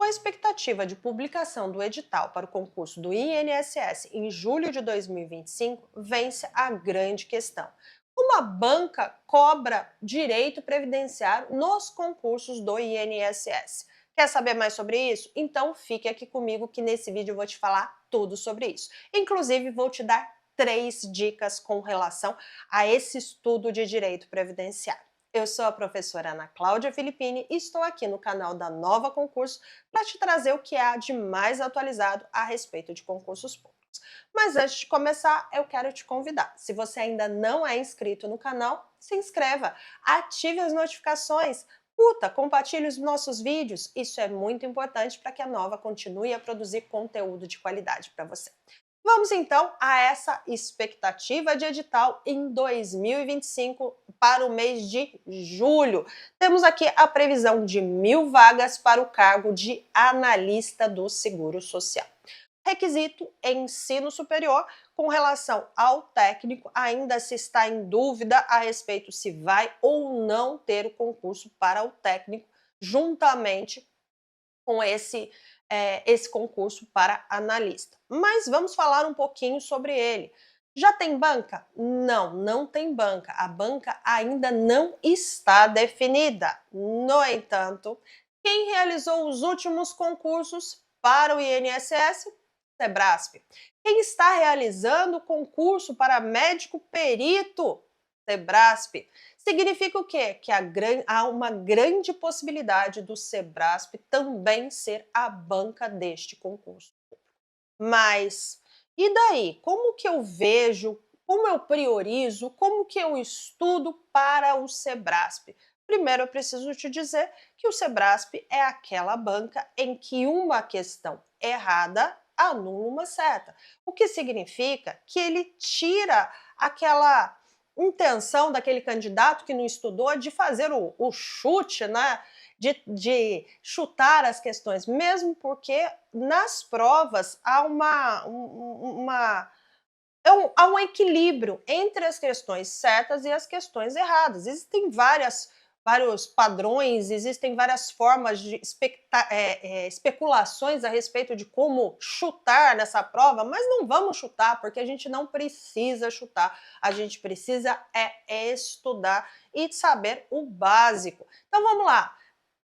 a expectativa de publicação do edital para o concurso do INSS em julho de 2025, vence a grande questão. Como a banca cobra direito previdenciário nos concursos do INSS? Quer saber mais sobre isso? Então fique aqui comigo que nesse vídeo eu vou te falar tudo sobre isso. Inclusive vou te dar 3 dicas com relação a esse estudo de direito previdenciário. Eu sou a professora Ana Cláudia Filippini e estou aqui no canal da Nova Concurso para te trazer o que há de mais atualizado a respeito de concursos públicos. Mas antes de começar, eu quero te convidar. Se você ainda não é inscrito no canal, se inscreva, ative as notificações, curta, compartilhe os nossos vídeos. Isso é muito importante para que a Nova continue a produzir conteúdo de qualidade para você. Vamos então a essa expectativa de edital em 2025 para o mês de julho. Temos aqui a previsão de 1.000 vagas para o cargo de analista do Seguro Social. Requisito ensino superior. Com relação ao técnico, ainda se está em dúvida a respeito se vai ou não ter o concurso para o técnico, juntamente com esse concurso para analista. Mas vamos falar um pouquinho sobre ele. Já tem banca? Não, não tem banca. A banca ainda não está definida. No entanto, quem realizou os últimos concursos para o INSS? Sebrasp. Quem está realizando o concurso para médico perito? Sebrasp. Significa o quê? Que há uma grande possibilidade do Sebrasp também ser a banca deste concurso. Mas e daí? Como que eu vejo, como eu priorizo, como que eu estudo para o Sebrasp? Primeiro eu preciso te dizer que o Sebrasp é aquela banca em que uma questão errada anula uma certa. O que significa que ele tira aquela intenção daquele candidato que não estudou de fazer o chute, né? De chutar as questões, mesmo porque nas provas há há um equilíbrio entre as questões certas e as questões erradas. Existem vários padrões, existem várias formas de especulações a respeito de como chutar nessa prova, mas não vamos chutar, porque a gente não precisa chutar, a gente precisa estudar e saber o básico. Então vamos lá.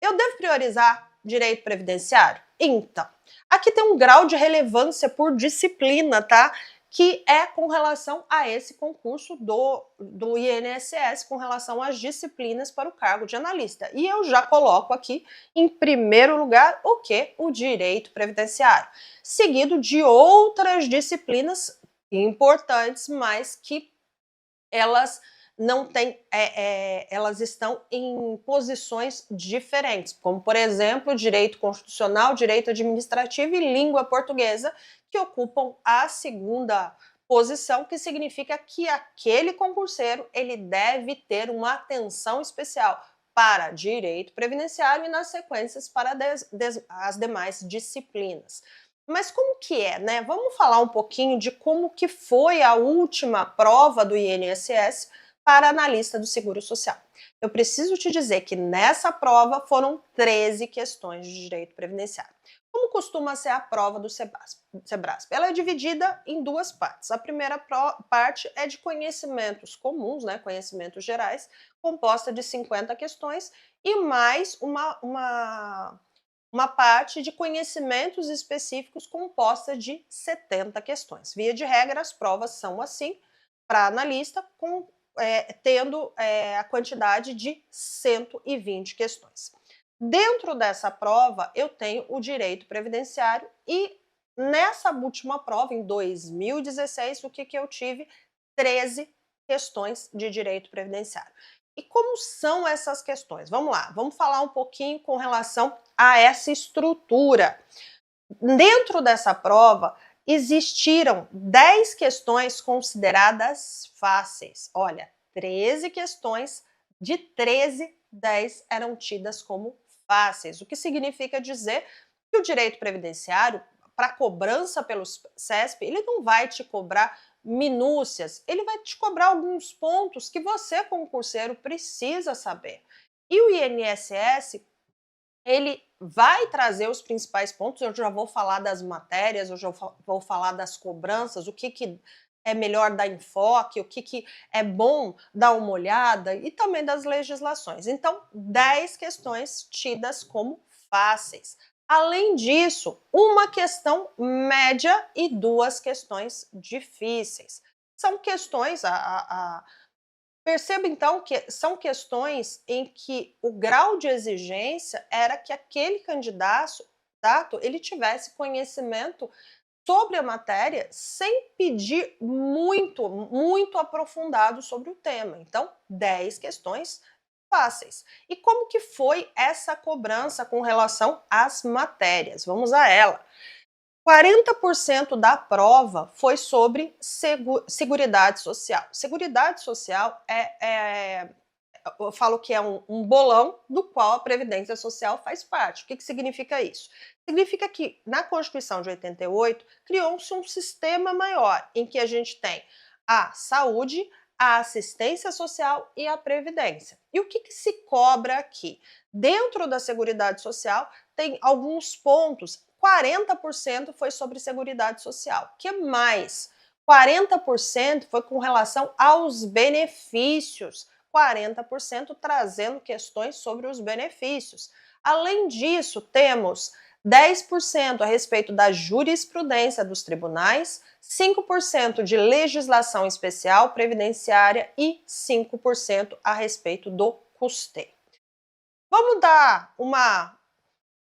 Eu devo priorizar direito previdenciário? Então, aqui tem um grau de relevância por disciplina, tá? Que é com relação a esse concurso do INSS, com relação às disciplinas para o cargo de analista. E eu já coloco aqui, em primeiro lugar, o que? O direito previdenciário, seguido de outras disciplinas importantes, mas que elas não têm, elas estão em posições diferentes, como, por exemplo, direito constitucional, direito administrativo e língua portuguesa, que ocupam a segunda posição, que significa que aquele concurseiro ele deve ter uma atenção especial para direito previdenciário e, nas sequências, para as demais disciplinas. Mas como que é, né? Vamos falar um pouquinho de como que foi a última prova do INSS para analista do Seguro Social. Eu preciso te dizer que nessa prova foram 13 questões de direito previdenciário. Como costuma ser a prova do Sebrasp? Ela é dividida em 2 partes. A primeira parte é de conhecimentos comuns, né, conhecimentos gerais, composta de 50 questões e mais uma parte de conhecimentos específicos composta de 70 questões. Via de regra, as provas são assim, para analista, tendo a quantidade de 120 questões. Dentro dessa prova, eu tenho o direito previdenciário e nessa última prova, em 2016, o que eu tive? 13 questões de direito previdenciário. E como são essas questões? Vamos lá, vamos falar um pouquinho com relação a essa estrutura. Dentro dessa prova, existiram 10 questões consideradas fáceis. Olha, 13 questões, de 13, 10 eram tidas como fáceis, o que significa dizer que o direito previdenciário, para cobrança pelo CESP, ele não vai te cobrar minúcias, ele vai te cobrar alguns pontos que você, concurseiro, precisa saber. E o INSS, ele vai trazer os principais pontos, eu já vou falar das matérias, eu já vou falar das cobranças, o que é melhor dar enfoque, o que é bom dar uma olhada e também das legislações. Então, 10 questões tidas como fáceis. Além disso, uma questão média e 2 questões difíceis. São questões, perceba então que são questões em que o grau de exigência era que aquele candidato ele tivesse conhecimento sobre a matéria sem pedir muito aprofundado sobre o tema. Então, 10 questões fáceis. E como que foi essa cobrança com relação às matérias? Vamos a ela. 40% da prova foi sobre Seguridade Social. Seguridade Social eu falo que é um bolão do qual a Previdência Social faz parte. O que significa isso? Significa que na Constituição de 88 criou-se um sistema maior em que a gente tem a saúde, a assistência social e a previdência. E o que se cobra aqui? Dentro da Seguridade Social tem alguns pontos. 40% foi sobre Seguridade Social. Que mais? 40% foi com relação aos benefícios. 40% trazendo questões sobre os benefícios. Além disso, temos 10% a respeito da jurisprudência dos tribunais, 5% de legislação especial previdenciária e 5% a respeito do custeio. Vamos dar uma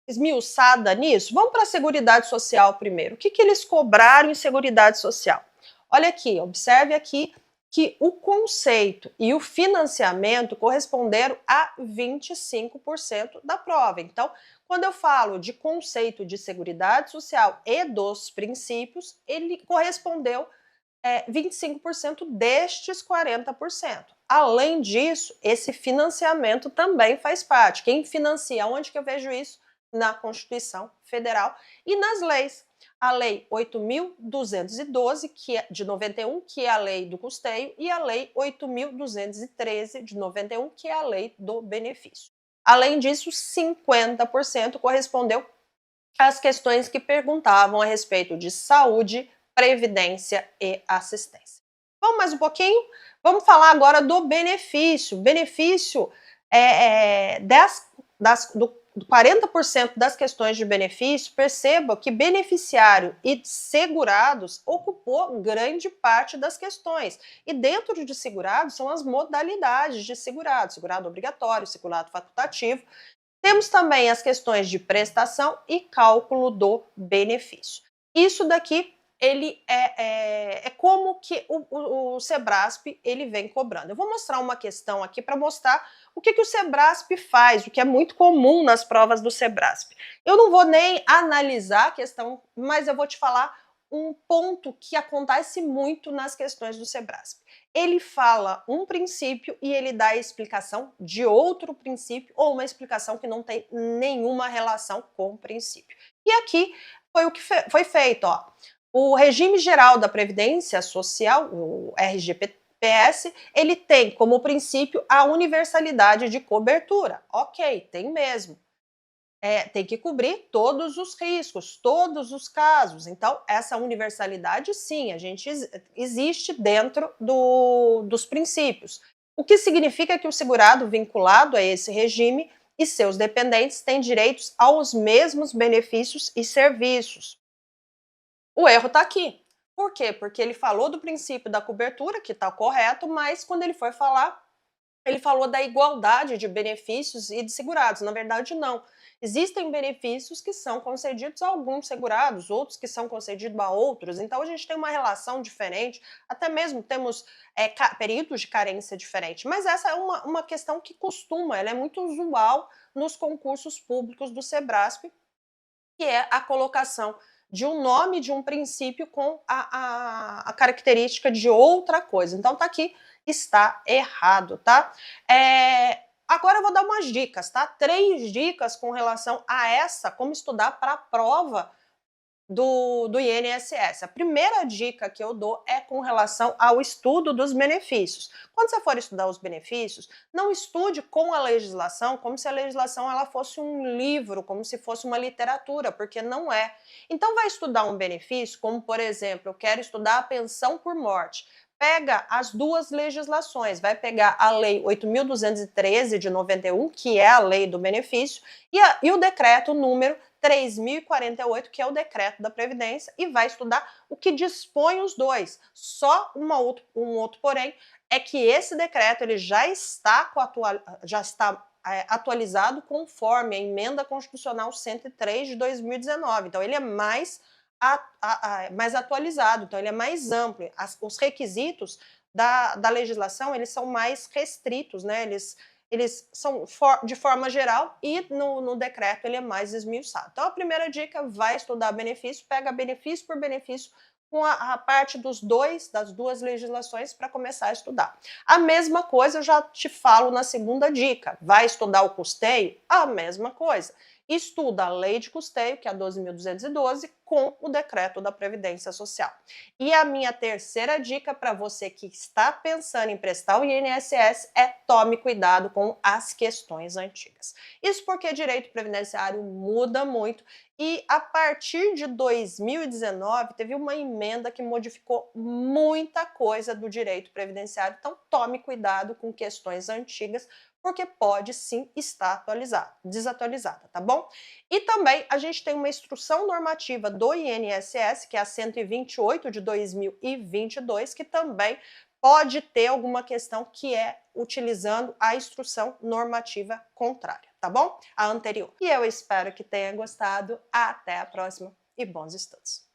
esmiuçada nisso? Vamos para a Seguridade Social primeiro. O que eles cobraram em Seguridade Social? Olha aqui, observe aqui que o conceito e o financiamento corresponderam a 25% da prova. Então, quando eu falo de conceito de Seguridade Social e dos princípios, ele correspondeu 25% destes 40%. Além disso, esse financiamento também faz parte. Quem financia? Onde que eu vejo isso? Na Constituição Federal e nas leis. A Lei 8.212, que é de 91, que é a lei do custeio, e a Lei 8.213, de 91, que é a lei do benefício. Além disso, 50% correspondeu às questões que perguntavam a respeito de saúde, previdência e assistência. Vamos mais um pouquinho? Vamos falar agora do benefício. Benefício do 40% das questões de benefício, perceba que beneficiário e segurados ocupou grande parte das questões. E dentro de segurados são as modalidades de segurado, segurado obrigatório, segurado facultativo. Temos também as questões de prestação e cálculo do benefício. Isso daqui ele é como que o Sebrasp ele vem cobrando. Eu vou mostrar uma questão aqui para mostrar o que o Sebrasp faz, o que é muito comum nas provas do Sebrasp. Eu não vou nem analisar a questão, mas eu vou te falar um ponto que acontece muito nas questões do Sebrasp. Ele fala um princípio e ele dá a explicação de outro princípio ou uma explicação que não tem nenhuma relação com o princípio. E aqui foi o que foi feito, ó. O regime geral da Previdência Social, o RGPS, ele tem como princípio a universalidade de cobertura. Ok, tem mesmo. Tem que cobrir todos os riscos, todos os casos. Então, essa universalidade, sim, a gente existe dentro dos princípios. O que significa que o segurado vinculado a esse regime e seus dependentes têm direitos aos mesmos benefícios e serviços. O erro está aqui. Por quê? Porque ele falou do princípio da cobertura, que está correto, mas quando ele foi falar, ele falou da igualdade de benefícios e de segurados. Na verdade, não. Existem benefícios que são concedidos a alguns segurados, outros que são concedidos a outros. Então, a gente tem uma relação diferente, até mesmo temos períodos de carência diferente. Mas essa é uma questão que ela é muito usual nos concursos públicos do Sebrasp, que é a colocação de um nome de um princípio com a característica de outra coisa. Então, tá aqui, está errado, tá? Agora eu vou dar umas dicas, tá? 3 dicas com relação a como estudar para a prova do INSS. A primeira dica que eu dou é com relação ao estudo dos benefícios. Quando você for estudar os benefícios, não estude com a legislação como se a legislação ela fosse um livro, como se fosse uma literatura, porque não é. Então vai estudar um benefício, como por exemplo, eu quero estudar a pensão por morte. Pega as duas legislações, vai pegar a Lei 8.213 de 91, que é a lei do benefício, e o decreto número 3.048, que é o decreto da Previdência, e vai estudar o que dispõe os dois. Só um outro porém é que esse decreto ele já está atualizado conforme a emenda constitucional 103 de 2019. Então, ele é mais atualizado, então ele é mais amplo. Os requisitos da legislação eles são mais restritos, né? Eles são de forma geral e no decreto ele é mais esmiuçado. Então, a primeira dica, vai estudar benefício, pega benefício por benefício com a parte das duas legislações para começar a estudar. A mesma coisa eu já te falo na segunda dica, vai estudar o custeio? A mesma coisa. Estuda a lei de custeio, que é a 12.212, com o decreto da Previdência Social. E a minha terceira dica para você que está pensando em prestar o INSS é tome cuidado com as questões antigas. Isso porque direito previdenciário muda muito e a partir de 2019 teve uma emenda que modificou muita coisa do direito previdenciário. Então tome cuidado com questões antigas, porque pode sim estar desatualizada, tá bom? E também a gente tem uma instrução normativa do INSS, que é a 128 de 2022, que também pode ter alguma questão que é utilizando a instrução normativa contrária, tá bom? A anterior. E eu espero que tenha gostado. Até a próxima e bons estudos!